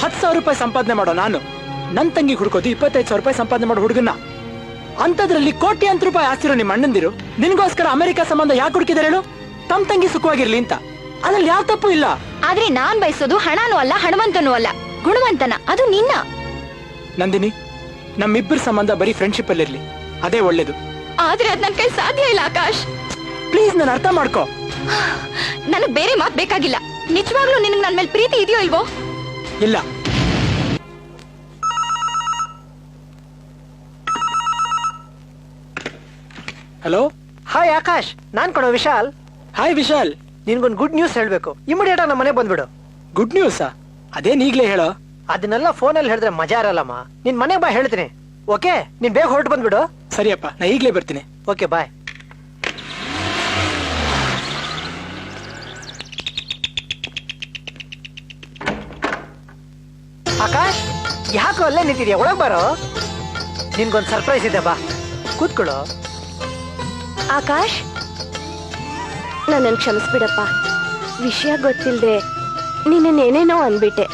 10,000 ರೂಪಾಯಿ ಸಂಪಾದನೆ ಮಾಡೋ ನಾನು ನನ್ ತಂಗಿ ಹುಡ್ಕೋದು 25,000 ರೂಪಾಯಿ ಸಂಪಾದನೆ ಮಾಡೋ ಹುಡುಗನ್ನ. ಅಂತದ್ರಲ್ಲಿ ಕೋಟ್ಯಾಂತರ ರೂಪಾಯಿ ಆಸ್ತಿರೋ ನಿಮ್ಮ ಅಣ್ಣಂದಿರು ನಿನ್ಗೋಸ್ಕರ ಅಮೆರಿಕ ಸಂಬಂಧ ಯಾಕೆ ಹುಡುಕಿದಾರೆ ಹೇಳು? ತಮ್ ತಂಗಿ ಸುಖವಾಗಿರ್ಲಿ ಅಂತ. ಅದ್ರಲ್ಲಿ ಯಾವ ತಪ್ಪು ಇಲ್ಲ. ಆದ್ರೆ ನಾನ್ ಬಯಸೋದು ಹಣನೂ ಅಲ್ಲ, ಹಣವಂತನೂ ಅಲ್ಲ, ಗುಣವಂತನ. ಅದು ನಿನ್ನ. ನಂದಿನಿ, ನಮ್ಮಿಬ್ಬರ ಸಂಬಂಧ ಬರೀ ಫ್ರೆಂಡ್ಶಿಪ್ ಅಲ್ಲಿ ಇರ್ಲಿ, ಅದೇ ಒಳ್ಳೇದು. ಆದ್ರೆ ಅದ್ ನನ್ ಕೈ ಸಾಧ್ಯ ಇಲ್ಲ ಆಕಾಶ್. ಪ್ಲೀಸ್ ನಾನು ಅರ್ಥ ಮಾಡ್ಕೋ. ನನಗ್ ಬೇರೆ ಮಾತ್ ಬೇಕಾಗಿಲ್ಲ. ನಿಜವಾಗ್ಲೂ ನಿನಗ್ ನನ್ ಮೇಲೆ ಪ್ರೀತಿ ಇದೆಯೋ ಇಲ್ವೋ? ಇಲ್ಲ. ಹಲೋ. ಹಾಯ್ ಆಕಾಶ್, ನಾನ್ ಕಣೋ ವಿಶಾಲ್. ಹಾಯ್ ವಿಶಾಲ್. ನಿನ್ಗೊಂದು ಗುಡ್ ನ್ಯೂಸ್ ಹೇಳ್ಬೇಕು. ಇಮಿಡಿಯೇಟ್ ನಮ್ಮ ಮನೆ ಬಂದ್ಬಿಡು. ಗುಡ್ ನ್ಯೂಸಾ? ಅದೇನ್ ಈಗ್ಲೇ ಹೇಳೋ. ಅದನ್ನೆಲ್ಲ ಫೋನಲ್ಲಿ ಹೇಳಿದ್ರೆ ಮಜಾ ಇರಲ್ಲಮ್ಮ. ನಿನ್ ಮನೆಗೆ ಬಾ, ಹೇಳ್ತೀನಿ. ಓಕೆ, ನೀನ್ ಬೇಗ ಹೊರಟು ಬಂದ್ಬಿಡು. ಸರಿಯಪ್ಪ, ನಾ ಈಗ್ಲೇ ಬರ್ತೀನಿ. ಓಕೆ, ಬಾಯ್. ಆಕಾಶ್, ಯಾಕೋ ಅಲ್ಲೇ ನಿಂತಿದ್ಯಾ? ಒಳಗ್ ಬಾರೋ, ನಿನ್ಗೊಂದು ಸರ್ಪ್ರೈಸ್ ಇದೆ, ಬಾ ಕೂತ್ಕೊಳ್ಳೋ. ಆಕಾಶ್, ನನ್ನನ್ನು ಕ್ಷಮಿಸ್ಬಿಡಪ್ಪ. ವಿಷಯ ಗೊತ್ತಿಲ್ದೆ ನಿನ್ನೇನೇನೋ ಅನ್ಬಿಟ್ಟೆ.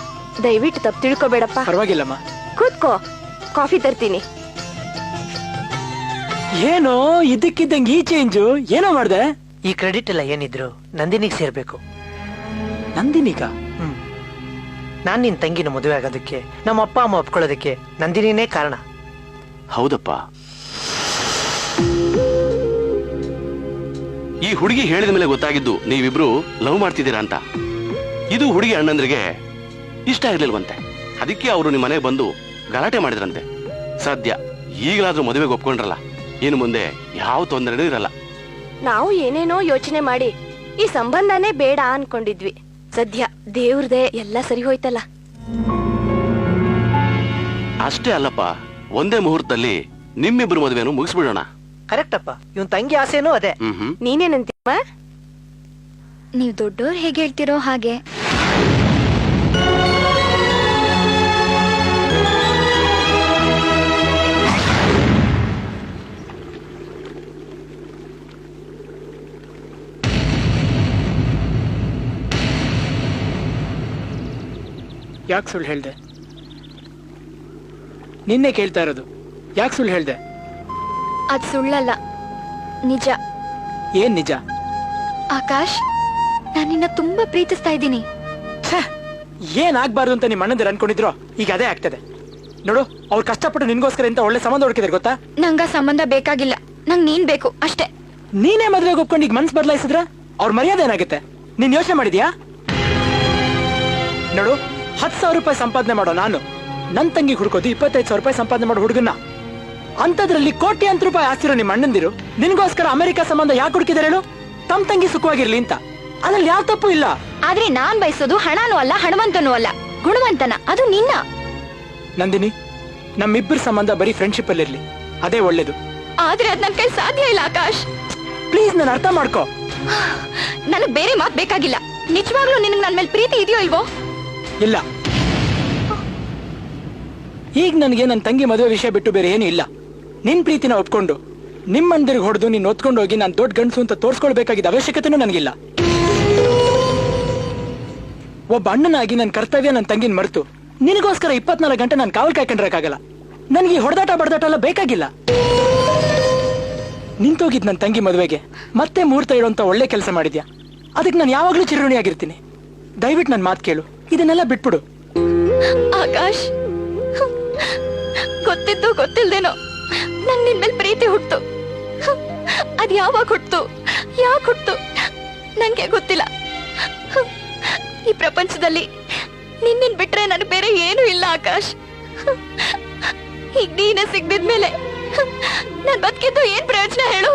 ದಯವಿಟ್ಟು ತಪ್ಪು ತಿಳ್ಕೊಬೇಡಪ್ಪ. ಪರವಾಗಿಲ್ಲಮ್ಮ, ಕೂತ್ಕೋ, ಕಾಫಿ ತರ್ತೀನಿ. ಏನೋ ಇದಕ್ಕಿದ್ದಂಗೆ ಈ ಚೇಂಜು ಏನೋ ಮಾಡ್ದೆ? ಈ ಕ್ರೆಡಿಟ್ ಎಲ್ಲ ಏನಿದ್ರು ನಂದಿನಿಗೆ ಸೇರ್ಬೇಕು. ನಂದಿನಿಗ? ನಾನ್ ನಿನ್ ತಂಗಿನ ಮದುವೆ ಆಗೋದಕ್ಕೆ, ನಮ್ಮ ಅಪ್ಪ ಅಮ್ಮ ಒಪ್ಕೊಳ್ಳೋದಕ್ಕೆ ನಂದಿನಿನೇ ಕಾರಣ. ಹೌದಪ್ಪ. ಈ ಹುಡುಗಿ ಹೇಳಿದ ಮೇಲೆ ಗೊತ್ತಾಗಿದ್ದು ನೀವಿಬ್ರು ಲವ್ ಮಾಡ್ತಿದ್ದೀರಾ ಅಂತ. ಇದು ಹುಡುಗಿ ಅಣ್ಣಂದ್ರಿಗೆ ಇಷ್ಟ ಇರ್ಲಿಲ್ವಂತೆ. ಅದಕ್ಕೆ ಅವರು ನಿಮ್ಮ ಮನೆಗೆ ಬಂದು ಗಲಾಟೆ ಮಾಡಿದ್ರಂತೆ. ಸದ್ಯ ಈಗಲಾದ್ರೂ ಮದುವೆಗೆ ಒಪ್ಕೊಂಡ್ರಲ್ಲ, ಇನ್ನು ಮುಂದೆ ಯಾವ ತೊಂದರೆನೂ ಇರಲ್ಲ. ನಾವು ಏನೇನೋ ಯೋಚನೆ ಮಾಡಿ ಈ ಸಂಬಂಧನೇ ಬೇಡ ಅನ್ಕೊಂಡಿದ್ವಿ. ಸದ್ಯ ದೇವ್ರದೇ ಎಲ್ಲ ಸರಿ ಹೋಯ್ತಲ್ಲ. ಅಷ್ಟೇ ಅಲ್ಲಪ್ಪ, ಒಂದೇ ಮುಹೂರ್ತದಲ್ಲಿ ನಿಮ್ಮಿಬ್ರು ಮದುವೆನೂ ಮುಗಿಸ್ಬಿಡೋಣ. ಕರೆಕ್ಟ್ ಅಪ್ಪ, ಇವನ್ ತಂಗಿ ಆಸೆನೂ ಅದೇ. ನೀನೇನಂತೀವ? ನೀವ್ ದೊಡ್ಡೋರ್ ಹೇಗೆ ಹೇಳ್ತಿರೋ ಹಾಗೆ. ಯಾಕೆ ಸುಳ್ಳು ಹೇಳ್ದೆ? ನಿನ್ನೆ ಕೇಳ್ತಾ ಇರೋದು, ಯಾಕೆ ಸುಳ್ಳು ಹೇಳ್ದೆ? ಅದ್ ಸುಳ್ಳಲ್ಲ, ನಿಜ. ಏನ್ ನಿಜ? ಆಕಾಶ್, ನಾನು ನಿನ್ನ ತುಂಬಾ ಪ್ರೀತಿಸ್ತಾ ಇದ್ದೀನಿ. ಏನ್ ಆಗ್ಬಾರ್ದು ಅಂತ ನಿಮ್ಮ ಅಣ್ಣಂದಿರು ಅನ್ಕೊಂಡಿದ್ರು, ಈಗ ಅದೇ ಆಗ್ತದೆ ನೋಡು. ಅವ್ರು ಕಷ್ಟಪಟ್ಟು ನಿನ್ಗೋಸ್ಕರ ಇಂತ ಒಳ್ಳೆ ಸಂಬಂಧ ಹುಡುಕಿದ್ರೆ ಗೊತ್ತಾ? ನಂಗ ಸಂಬಂಧ ಬೇಕಾಗಿಲ್ಲ, ನಂಗ್ ನೀನ್ ಬೇಕು ಅಷ್ಟೇ. ನೀನೇ ಮದ್ವೆಗೆ ಒಪ್ಕೊಂಡು ಈಗ ಮನ್ಸು ಬದಲಾಯಿಸಿದ್ರ ಅವ್ರ ಮರ್ಯಾದೆ ಏನಾಗುತ್ತೆ? ನೀನ್ ಯೋಚನೆ ಮಾಡಿದ್ಯಾ? ನೋಡು, 10,000 ರೂಪಾಯಿ ಸಂಪಾದನೆ ಮಾಡೋ ನಾನು ನನ್ ತಂಗಿ ಹುಡ್ಕೋದು 25,000 ರೂಪಾಯಿ ಸಂಪಾದನೆ ಮಾಡೋ ಹುಡುಗನ್ನ. ಅಂತದ್ರಲ್ಲಿ ಕೋಟ್ಯಾಂತರ ರೂಪಾಯಿ ಆಸ್ತಿರೋ ನಿಮ್ಮ ಅಣ್ಣಂದಿರು ನಿನ್ಗೋಸ್ಕರ ಅಮೆರಿಕ ಸಂಬಂಧ ಯಾಕೆ ಹುಡುಕಿದಾರೆ ಹೇಳು? ತಮ್ ತಂಗಿ ಸುಖವಾಗಿರ್ಲಿ ಅಂತ. ಅದ್ರಲ್ಲಿ ಯಾವ ತಪ್ಪು ಇಲ್ಲ. ಆದ್ರೆ ನಾನ್ ಬಯಸೋದು ಹಣನೂ ಅಲ್ಲ, ಹಣವಂತನೂ ಅಲ್ಲ, ಗುಣವಂತನ. ಅದು ನಿನ್ನ. ನಂದಿನಿ, ನಮ್ಮಿಬ್ಬರ ಸಂಬಂಧ ಬರೀ ಫ್ರೆಂಡ್ಶಿಪ್ ಅಲ್ಲಿ ಇರ್ಲಿ, ಅದೇ ಒಳ್ಳೇದು. ಆದ್ರೆ ಅದ್ ನನ್ ಕೈ ಸಾಧ್ಯ ಇಲ್ಲ ಆಕಾಶ್. ಪ್ಲೀಸ್ ನಾನು ಅರ್ಥ ಮಾಡ್ಕೋ. ನನಗ್ ಬೇರೆ ಮಾತ್ ಬೇಕಾಗಿಲ್ಲ. ನಿಜವಾಗ್ಲೂ ನಿನಗ್ ನನ್ ಮೇಲೆ ಪ್ರೀತಿ ಇದೆಯೋ ಇಲ್ವೋ? ಇಲ್ಲ. ಈಗ ನನಗೆ ನನ್ನ ತಂಗಿ ಮದುವೆ ವಿಷಯ ಬಿಟ್ಟು ಬೇರೆ ಏನು ಇಲ್ಲ. ನಿನ್ ಪ್ರೀತಿನ ಒಪ್ಕೊಂಡು ನಿಮ್ಮಂದಿರಿಗೆ ಹೊಡೆದು ನೀನ್ ಒತ್ಕೊಂಡು ಹೋಗಿ ನಾನು ದೊಡ್ಡ ಗಂಡಸು ಅಂತ ತೋರ್ಸ್ಕೊಳ್ಬೇಕಾಗಿದ್ದ ಅವಶ್ಯಕತೆನೂ ನನಗಿಲ್ಲ. ಒಬ್ಬ ಅಣ್ಣನಾಗಿ ನನ್ನ ಕರ್ತವ್ಯ ನನ್ನ ತಂಗಿನ ಮರೆತು ನಿನಗೋಸ್ಕರ 24 ಗಂಟೆ ನಾನು ಕಾವಲ್ ಕಾಯ್ಕೊಂಡಿರಕ್ಕಾಗಲ್ಲ. ನನಗೆ ಹೊಡೆದಾಟ ಬಡದಾಟ ಎಲ್ಲ ಬೇಕಾಗಿಲ್ಲ. ನಿಂತೋಗಿದ್ ನನ್ನ ತಂಗಿ ಮದುವೆಗೆ ಮತ್ತೆ ಮುಹೂರ್ತ ಇಡುವಂತ ಒಳ್ಳೆ ಕೆಲಸ ಮಾಡಿದ್ಯಾ. ಅದಕ್ಕೆ ನಾನು ಯಾವಾಗ್ಲೂ ಚಿರಋಣಿಯಾಗಿರ್ತೀನಿ. ದಯವಿಟ್ಟು ನನ್ನ ಮಾತು ಕೇಳು, ಇದನ್ನೆಲ್ಲ ಬಿಟ್ಬಿಡು. ಆಕಾಶ್, ಗೊತ್ತಿದ್ದು ಗೊತ್ತಿಲ್ದೇನೋ ನಂಗ್ ನಿನ್ ಮೇಲೆ ಪ್ರೀತಿ ಹುಟ್ಟು. ಅದ್ ಯಾವಾಗ ಹುಟ್ಟು, ಯಾಕೆ ಹುಟ್ಟು ನನ್ಗೆ ಗೊತ್ತಿಲ್ಲ. ಈ ಪ್ರಪಂಚದಲ್ಲಿ ನಿನ್ನನ್ ಬಿಟ್ರೆ ನನ್ ಬೇರೆ ಏನು ಇಲ್ಲ ಆಕಾಶ್. ಈಗ ನೀನೇ ಸಿಗ್ದಿದ್ಮೇಲೆ ನನ್ ಬದುಕಿದ್ದು ಏನ್ ಪ್ರಯೋಜನ ಹೇಳು?